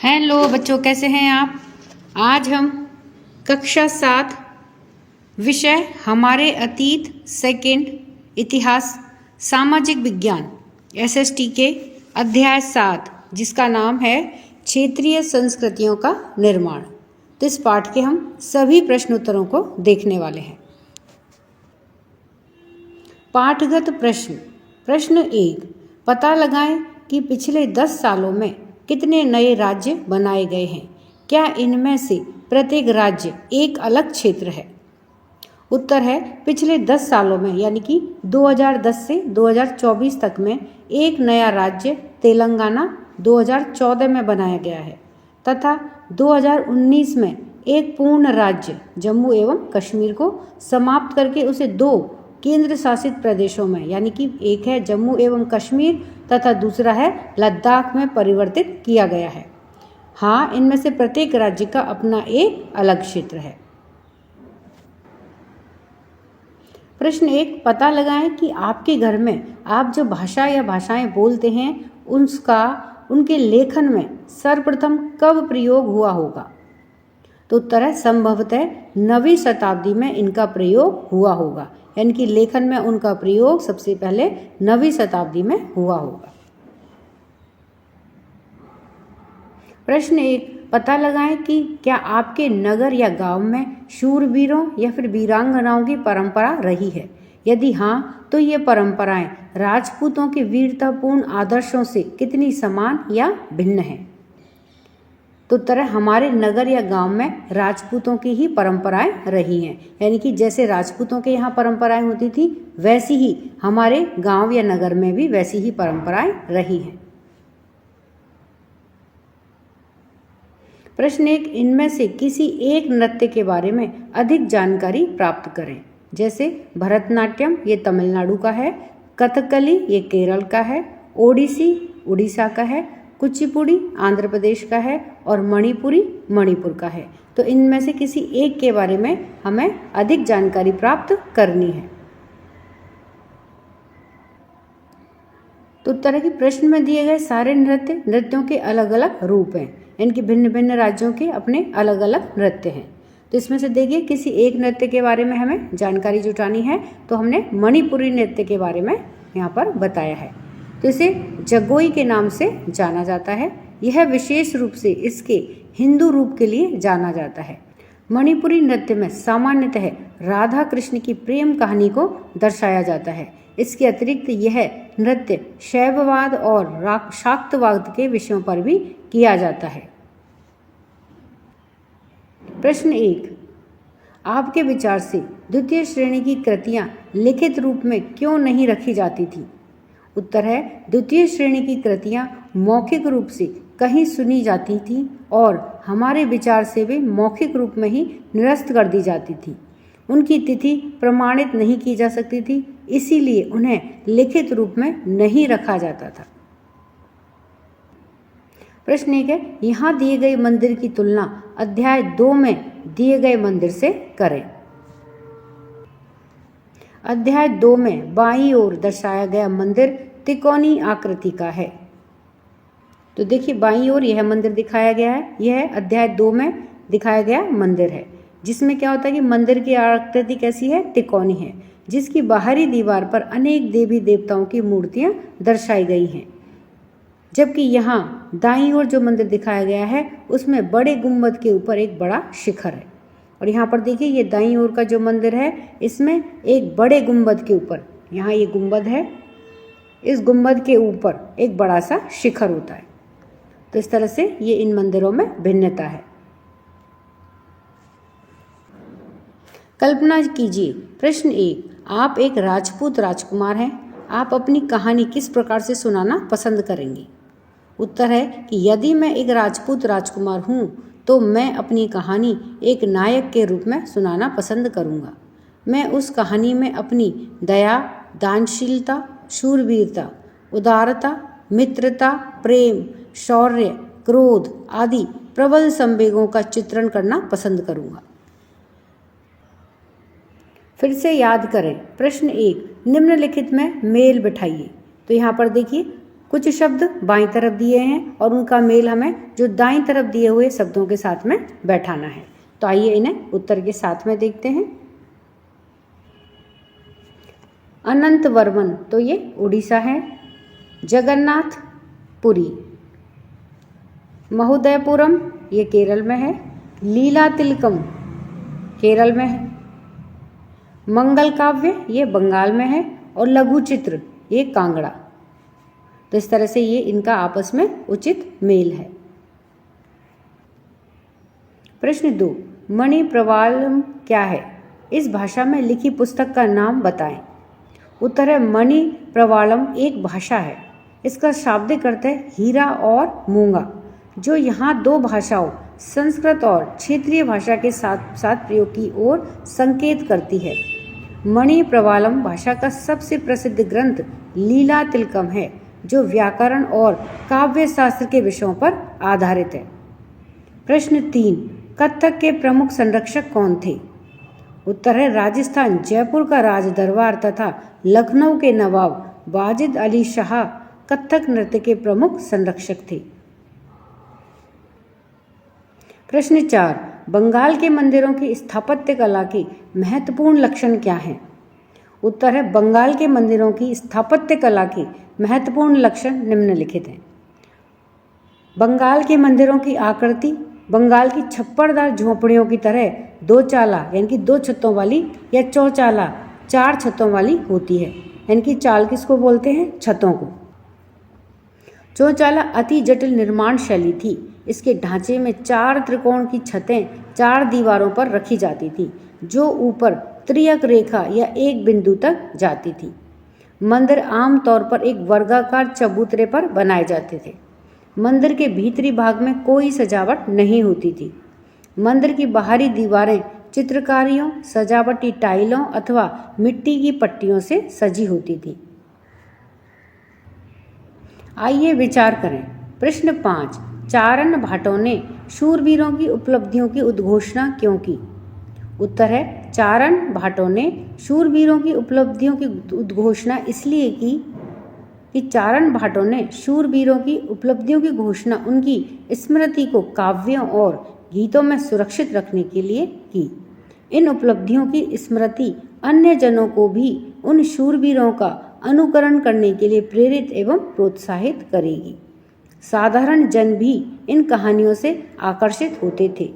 Hello बच्चों, कैसे हैं आप। आज हम कक्षा 7 विषय हमारे अतीत सेकंड इतिहास सामाजिक विज्ञान एसएसटी के अध्याय 7 जिसका नाम है क्षेत्रीय संस्कृतियों का निर्माण। तो इस पाठ के हम सभी प्रश्न उत्तरों को देखने वाले हैं। पाठगत प्रश्न। प्रश्न 1, पता लगाएं कि पिछले 10 सालों में कितने नए राज्य बनाए गए हैं। क्या इनमें से प्रत्येक राज्य एक अलग क्षेत्र है। उत्तर है पिछले 10 सालों में, यानी कि 2010 से 2024 तक में एक नया राज्य तेलंगाना 2014 में बनाया गया है तथा 2019 में एक पूर्ण राज्य जम्मू एवं कश्मीर को समाप्त करके उसे 2 केंद्र शासित प्रदेशों में, यानी कि एक है जम्मू एवं कश्मीर तथा दूसरा है लद्दाख में परिवर्तित किया गया है। हाँ, इनमें से प्रत्येक राज्य का अपना एक अलग क्षेत्र है। प्रश्न 1, पता लगाएं कि आपके घर में आप जो भाषा या भाषाएं बोलते हैं उनके लेखन में सर्वप्रथम कब प्रयोग हुआ होगा। तो उत्तर है संभवतः 9वीं शताब्दी में इनका प्रयोग हुआ होगा, यानी कि लेखन में उनका प्रयोग सबसे पहले 9वीं शताब्दी में हुआ होगा। प्रश्न 1, पता लगाएं कि क्या आपके नगर या गांव में शूरवीरों या फिर वीरांगनाओं की परंपरा रही है। यदि हाँ, तो ये परंपराएं राजपूतों के वीरतापूर्ण आदर्शों से कितनी समान या भिन्न है। तो उत्तर है हमारे नगर या गांव में राजपूतों की ही परंपराएं रही हैं, यानी कि जैसे राजपूतों के यहाँ परंपराएं होती थी वैसी ही हमारे गांव या नगर में भी वैसी ही परंपराएं रही हैं। प्रश्न 1, इनमें से किसी एक नृत्य के बारे में अधिक जानकारी प्राप्त करें। जैसे भरतनाट्यम ये तमिलनाडु का है, कथकली ये केरल का है, ओडिसी उड़ीसा का है, कुचिपुड़ी आंध्र प्रदेश का है और मणिपुरी मणिपुर का है। तो इनमें से किसी एक के बारे में हमें अधिक जानकारी प्राप्त करनी है। तो उत्तर है कि प्रश्न में दिए गए सारे नृत्यों के अलग अलग रूप हैं, इनके भिन्न भिन्न राज्यों के अपने अलग अलग नृत्य हैं। तो इसमें से देखिए किसी एक नृत्य के बारे में हमें जानकारी जुटानी है, तो हमने मणिपुरी नृत्य के बारे में यहाँ पर बताया है। तो इसे जगोई के नाम से जाना जाता है। यह विशेष रूप से इसके हिंदू रूप के लिए जाना जाता है। मणिपुरी नृत्य में सामान्यतः राधा कृष्ण की प्रेम कहानी को दर्शाया जाता है। इसके अतिरिक्त यह नृत्य शैववाद और शाक्तवाद के विषयों पर भी किया जाता है। प्रश्न 1, आपके विचार से द्वितीय श्रेणी की कृतियां लिखित रूप में क्यों नहीं रखी जाती थी। उत्तर है द्वितीय श्रेणी की कृतियां मौखिक रूप से कहीं सुनी जाती थी और हमारे विचार से वे मौखिक रूप में ही निरस्त कर दी जाती थी। उनकी तिथि प्रमाणित नहीं की जा सकती थी, इसीलिए उन्हें लिखित रूप में नहीं रखा जाता था। प्रश्न 1 है, यहाँ दिए गए मंदिर की तुलना अध्याय 2 में दिए गए मंदिर से करें। अध्याय 2 में बाईं ओर दर्शाया गया मंदिर त्रिकोणीय आकृति का है। तो देखिए बाईं ओर यह मंदिर दिखाया गया है। यह अध्याय 2 में दिखाया गया मंदिर है, जिसमें क्या होता है कि मंदिर की आकृति कैसी है, त्रिकोणीय है, जिसकी बाहरी दीवार पर अनेक देवी देवताओं की मूर्तियां दर्शाई गई हैं। जबकि यहाँ दाईं ओर जो मंदिर दिखाया गया है उसमें बड़े गुंबद के ऊपर एक बड़ा शिखर है। और यहाँ पर देखिए ये दाईं ओर का जो मंदिर है इसमें एक बड़े गुंबद के ऊपर, यहाँ ये गुंबद है, इस गुंबद के ऊपर एक बड़ा सा शिखर होता है। तो इस तरह से ये इन मंदिरों में भिन्नता है। कल्पना कीजिए। प्रश्न 1, आप एक राजपूत राजकुमार हैं। आप अपनी कहानी किस प्रकार से सुनाना पसंद करेंगे। उत्तर है कि यदि मैं एक राजपूत राजकुमार हूँ तो मैं अपनी कहानी एक नायक के रूप में सुनाना पसंद करूँगा। मैं उस कहानी में अपनी दया, दानशीलता, शूरवीरता, उदारता, मित्रता, प्रेम, शौर्य, क्रोध आदि प्रबल संवेगों का चित्रण करना पसंद करूँगा। फिर से याद करें। प्रश्न 1, निम्नलिखित में मेल बिठाइए। तो यहाँ पर देखिए कुछ शब्द बाईं तरफ दिए हैं और उनका मेल हमें जो दाईं तरफ दिए हुए शब्दों के साथ में बैठाना है। तो आइए इन्हें उत्तर के साथ में देखते हैं। अनंत वर्मन, तो ये उड़ीसा है। जगन्नाथ पुरी। महोदयपुरम, ये केरल में है। लीला तिलकम केरल में है। मंगल काव्य, ये बंगाल में है। और लघु चित्र, ये कांगड़ा। तो इस तरह से ये इनका आपस में उचित मेल है। प्रश्न 2, मणि प्रवालम क्या है? इस भाषा में लिखी पुस्तक का नाम बताएं। उत्तर है मणि प्रवालम एक भाषा है। इसका शाब्दिक अर्थ है हीरा और मूंगा, जो यहाँ दो भाषाओं संस्कृत और क्षेत्रीय भाषा के साथ साथ प्रयोग की ओर संकेत करती है। मणि प्रवालम भाषा का सबसे प्रसिद्ध ग्रंथ लीला तिलकम है, जो व्याकरण और काव्य शास्त्र के विषयों पर आधारित है। प्रश्न 3, कत्थक के प्रमुख संरक्षक कौन थे? उत्तर है राजस्थान जयपुर का राज दरबार तथा लखनऊ के नवाब वाजिद अली शाह कत्थक नृत्य के प्रमुख संरक्षक थे। प्रश्न 4, बंगाल के मंदिरों की स्थापत्य कला के महत्वपूर्ण लक्षण क्या हैं? उत्तर है बंगाल के मंदिरों की स्थापत्य कला के महत्वपूर्ण लक्षण निम्नलिखित हैं। बंगाल के मंदिरों की आकृति बंगाल की छप्परदार झोपड़ियों की तरह दो चाला यानी कि दो छतों वाली या चौचाला चार छतों वाली होती है। यानी कि चाल किसको बोलते हैं? छतों को। चौचाला अति जटिल निर्माण शैली थी। इसके ढांचे में 4 त्रिकोण की छतें 4 दीवारों पर रखी जाती थी, जो ऊपर त्रियक रेखा या एक बिंदु तक जाती थी। मंदिर आमतौर पर एक वर्गाकार चबूतरे पर बनाए जाते थे। मंदिर के भीतरी भाग में कोई सजावट नहीं होती थी। मंदिर की बाहरी दीवारें चित्रकारियों, सजावटी टाइलों अथवा मिट्टी की पट्टियों से सजी होती थी। आइए विचार करें। प्रश्न 5, चारण भाटों ने शूरवीरों की उपलब्धियों की उद्घोषणा क्यों की? उत्तर है चारण भाटों ने शूरवीरों की उपलब्धियों की उद्घोषणा इसलिए की कि चारण भाटों ने शूरवीरों की उपलब्धियों की घोषणा उनकी स्मृति को काव्यों और गीतों में सुरक्षित रखने के लिए की। इन उपलब्धियों की स्मृति अन्य जनों को भी उन शूरवीरों का अनुकरण करने के लिए प्रेरित एवं प्रोत्साहित करेगी। साधारण जन भी इन कहानियों से आकर्षित होते थे।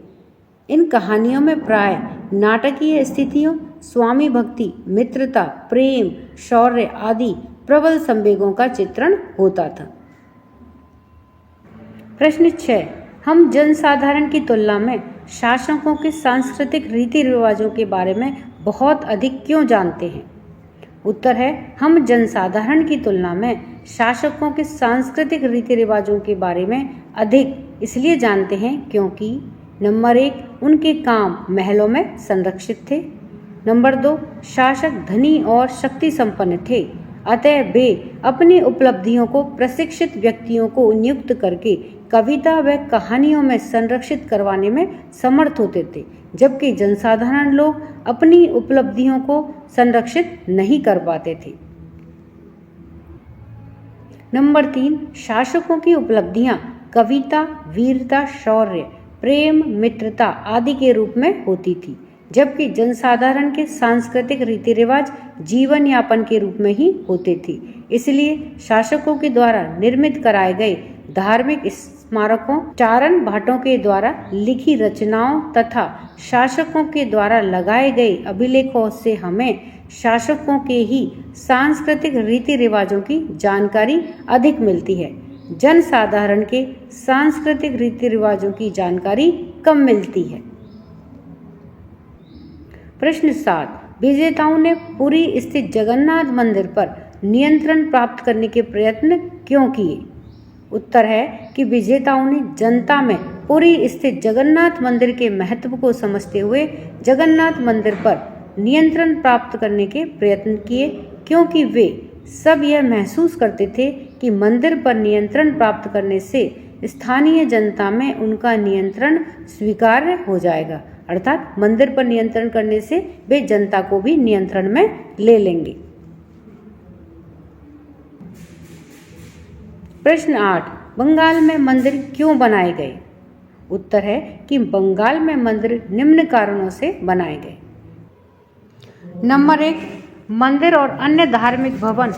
इन कहानियों में प्राय नाटकीय स्थितियों, स्वामी भक्ति, मित्रता, प्रेम, शौर्य आदि प्रबल संवेगों का चित्रण होता था। प्रश्न 6, हम जनसाधारण की तुलना में शासकों के सांस्कृतिक रीति रिवाजों के बारे में बहुत अधिक क्यों जानते हैं? उत्तर है हम जनसाधारण की तुलना में शासकों के सांस्कृतिक रीति रिवाजों के बारे में अधिक इसलिए जानते हैं क्योंकि नंबर 1, उनके काम महलों में संरक्षित थे। नंबर 2, शासक धनी और शक्ति संपन्न थे, अतः वे अपनी उपलब्धियों को प्रशिक्षित व्यक्तियों को नियुक्त करके कविता व कहानियों में संरक्षित करवाने में समर्थ होते थे, जबकि जनसाधारण लोग अपनी उपलब्धियों को संरक्षित नहीं कर पाते थे। नंबर 3, शासकों की उपलब्धियां कविता, वीरता, शौर्य, प्रेम, मित्रता आदि के रूप में होती थी, जबकि जनसाधारण के सांस्कृतिक रीति रिवाज जीवन यापन के रूप में ही होते थे। इसलिए शासकों के द्वारा निर्मित कराए गए धार्मिक स्मारकों, चारण भाटों के द्वारा लिखी रचनाओं तथा शासकों के द्वारा लगाए गए अभिलेखों से हमें शासकों के ही सांस्कृतिक रीति रिवाजों की जानकारी अधिक मिलती है। जनसाधारण के सांस्कृतिक रीति रिवाजों की जानकारी कम मिलती है। प्रश्न 7, विजेताओं ने पुरी स्थित जगन्नाथ मंदिर पर नियंत्रण प्राप्त करने के प्रयत्न क्यों किए? उत्तर है कि विजेताओं ने जनता में पुरी स्थित जगन्नाथ मंदिर के महत्व को समझते हुए जगन्नाथ मंदिर पर नियंत्रण प्राप्त करने के प्रयत्न किए, क्योंकि वे सब यह महसूस करते थे कि मंदिर पर नियंत्रण प्राप्त करने से स्थानीय जनता में उनका नियंत्रण स्वीकार्य हो जाएगा। अर्थात मंदिर पर नियंत्रण करने से वे जनता को भी नियंत्रण में ले लेंगे। प्रश्न 8, बंगाल में मंदिर क्यों बनाए गए? उत्तर है कि बंगाल में मंदिर निम्न कारणों से बनाए गए। नंबर 1, मंदिर और अन्य धार्मिक भवन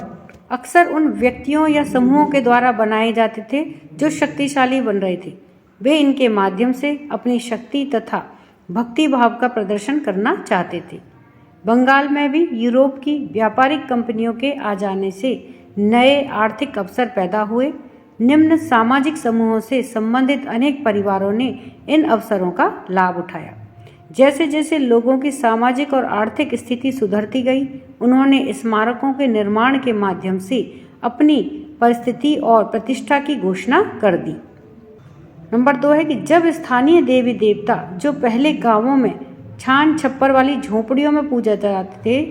अक्सर उन व्यक्तियों या समूहों के द्वारा बनाए जाते थे जो शक्तिशाली बन रहे थे। वे इनके माध्यम से अपनी शक्ति तथा भक्ति भाव का प्रदर्शन करना चाहते थे। बंगाल में भी यूरोप की व्यापारिक कंपनियों के आ जाने से नए आर्थिक अवसर पैदा हुए। निम्न सामाजिक समूहों से संबंधित अनेक परिवारों ने इन अवसरों का लाभ उठाया। जैसे जैसे लोगों की सामाजिक और आर्थिक स्थिति सुधरती गई, उन्होंने स्मारकों के निर्माण के माध्यम से अपनी परिस्थिति और प्रतिष्ठा की घोषणा कर दी। नंबर 2 है कि जब स्थानीय देवी देवता जो पहले गांवों में छान छप्पर वाली झोपड़ियों में पूजे जाते थे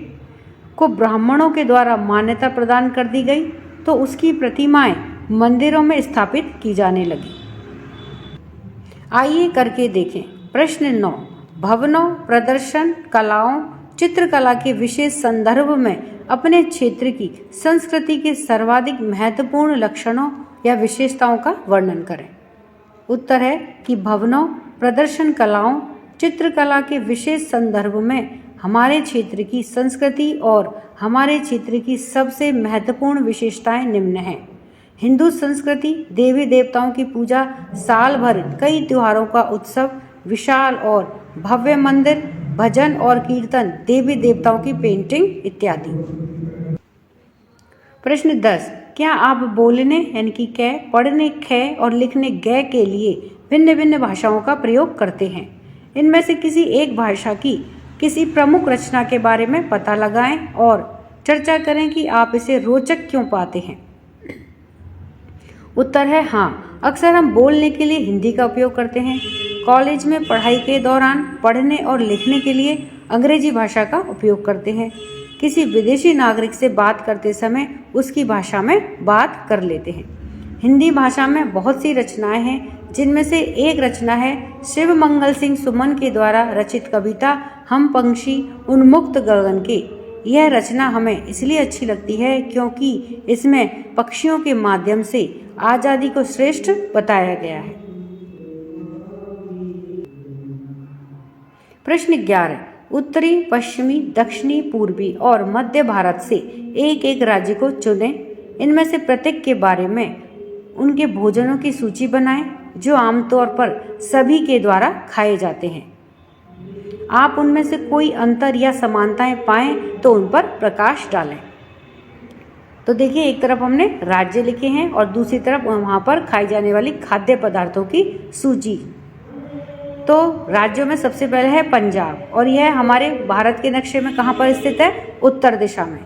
को ब्राह्मणों के द्वारा मान्यता प्रदान कर दी गई, तो उसकी प्रतिमाएं मंदिरों में स्थापित की जाने लगी। आइए करके देखें। प्रश्न 9, भवनों, प्रदर्शन, कलाओं, चित्रकला के विशेष संदर्भ में अपने क्षेत्र की संस्कृति के सर्वाधिक महत्वपूर्ण लक्षणों या विशेषताओं का वर्णन करें। उत्तर है कि भवनों, प्रदर्शन कलाओं, चित्रकला के विशेष संदर्भ में हमारे क्षेत्र की संस्कृति और हमारे क्षेत्र की सबसे महत्वपूर्ण विशेषताएं निम्न हैं। हिंदू संस्कृति, देवी देवताओं की पूजा, साल भर कई त्योहारों का उत्सव, विशाल और भव्य मंदिर, भजन और कीर्तन, देवी देवताओं की पेंटिंग इत्यादि। प्रश्न 10, क्या आप बोलने यानी कि कै, पढ़ने ख और लिखने गै के लिए भिन्न भिन्न भाषाओं का प्रयोग करते हैं? इनमें से किसी एक भाषा की किसी प्रमुख रचना के बारे में पता लगाएं और चर्चा करें कि आप इसे रोचक क्यों पाते हैं। उत्तर है हाँ, अक्सर हम बोलने के लिए हिंदी का उपयोग करते हैं। कॉलेज में पढ़ाई के दौरान पढ़ने और लिखने के लिए अंग्रेजी भाषा का उपयोग करते हैं। किसी विदेशी नागरिक से बात करते समय उसकी भाषा में बात कर लेते हैं। हिंदी भाषा में बहुत सी रचनाएं हैं, जिनमें से एक रचना है शिव मंगल सिंह सुमन के द्वारा रचित कविता हम पंक्षी उन्मुक्त गगन के। यह रचना हमें इसलिए अच्छी लगती है क्योंकि इसमें पक्षियों के माध्यम से आज़ादी को श्रेष्ठ बताया गया है। प्रश्न 11, उत्तरी, पश्चिमी, दक्षिणी, पूर्वी और मध्य भारत से एक एक राज्य को चुनें। इनमें से प्रत्येक के बारे में उनके भोजनों की सूची बनाएं जो आमतौर पर सभी के द्वारा खाए जाते हैं। आप उनमें से कोई अंतर या समानताएं पाएं तो उन पर प्रकाश डालें। तो देखिए, एक तरफ हमने राज्य लिखे हैं और दूसरी तरफ वहाँ पर खाई जाने वाली खाद्य पदार्थों की सूची। तो राज्यों में सबसे पहले है पंजाब, और यह हमारे भारत के नक्शे में कहाँ पर स्थित है? उत्तर दिशा में।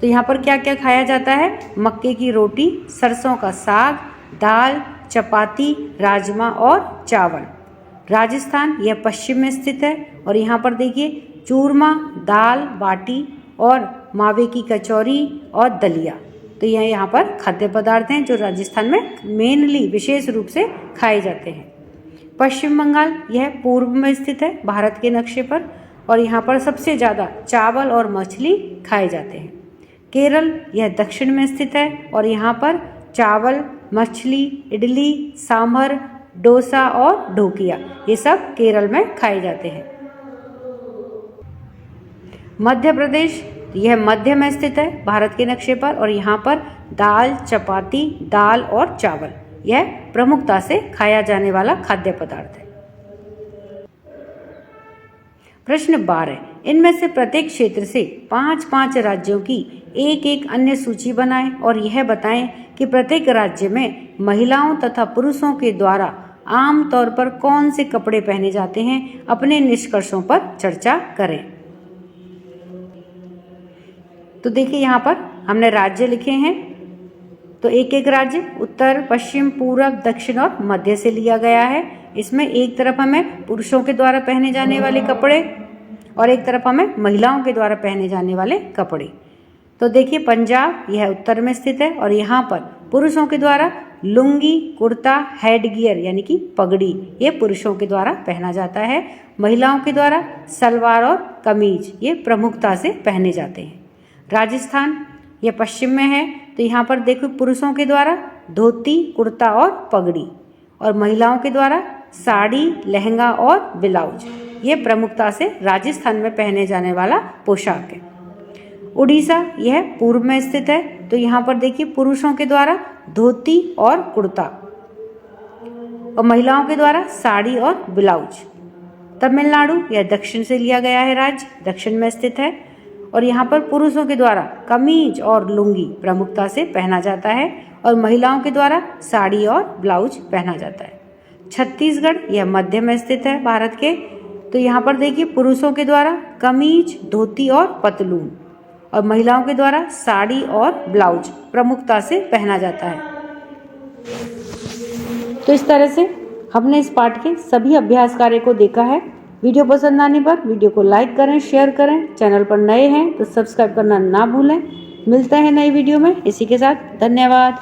तो यहाँ पर क्या क्या खाया जाता है? मक्के की रोटी, सरसों का साग, दाल, चपाती, राजमा और चावल। राजस्थान यह पश्चिम में स्थित है और यहाँ पर देखिए चूरमा, दाल बाटी और मावे की कचौरी और दलिया। तो यह यहाँ पर खाद्य पदार्थ हैं जो राजस्थान में मेनली विशेष रूप से खाए जाते हैं। पश्चिम बंगाल यह पूर्व में स्थित है भारत के नक्शे पर, और यहाँ पर सबसे ज़्यादा चावल और मछली खाए जाते हैं। केरल यह दक्षिण में स्थित है और यहाँ पर चावल, मछली, इडली, सांभर, डोसा और ढोकिया ये सब केरल में खाए जाते हैं। मध्य प्रदेश यह मध्य में स्थित है भारत के नक्शे पर, और यहाँ पर दाल, चपाती, दाल और चावल यह प्रमुखता से खाया जाने वाला खाद्य पदार्थ है। प्रश्न 12, इनमें से प्रत्येक क्षेत्र से 5-5 राज्यों की एक एक अन्य सूची बनाएं और यह बताएं कि प्रत्येक राज्य में महिलाओं तथा पुरुषों के द्वारा आम तौर पर कौन से कपड़े पहने जाते हैं। अपने निष्कर्षों पर चर्चा करें। तो देखिए, यहाँ पर हमने राज्य लिखे हैं, तो एक एक राज्य उत्तर, पश्चिम, पूर्व, दक्षिण और मध्य से लिया गया है। इसमें एक तरफ हमें पुरुषों के द्वारा पहने जाने वाले कपड़े और एक तरफ हमें महिलाओं के द्वारा पहने जाने वाले कपड़े। तो देखिए, पंजाब यह उत्तर में स्थित है और यहाँ पर पुरुषों के द्वारा लुंगी, कुर्ता, हेड गियर यानी कि पगड़ी ये पुरुषों के द्वारा पहना जाता है। महिलाओं के द्वारा सलवार और कमीज ये प्रमुखता से पहने जाते हैं। राजस्थान यह पश्चिम में है, तो यहाँ पर देखो पुरुषों के द्वारा धोती, कुर्ता और पगड़ी, और महिलाओं के द्वारा साड़ी, लहंगा और ब्लाउज। ये प्रमुखता से राजस्थान में पहने जाने वाला पोशाक है। उड़ीसा यह पूर्व में स्थित है, तो यहाँ पर देखिए पुरुषों के द्वारा धोती और कुर्ता और महिलाओं के द्वारा साड़ी और ब्लाउज। तमिलनाडु यह दक्षिण से लिया गया है राज्य, दक्षिण में स्थित है, और यहाँ पर पुरुषों के द्वारा कमीज और लुंगी प्रमुखता से पहना जाता है और महिलाओं के द्वारा साड़ी और ब्लाउज पहना जाता है। छत्तीसगढ़ यह मध्य में स्थित है भारत के, तो यहाँ पर देखिए पुरुषों के द्वारा कमीज, धोती और पतलून, और महिलाओं के द्वारा साड़ी और ब्लाउज प्रमुखता से पहना जाता है। तो इस तरह से हमने इस पाठ के सभी अभ्यास कार्य को देखा है। वीडियो पसंद आने पर वीडियो को लाइक करें, शेयर करें। चैनल पर नए हैं तो सब्सक्राइब करना ना भूलें। मिलते हैं नई वीडियो में। इसी के साथ धन्यवाद।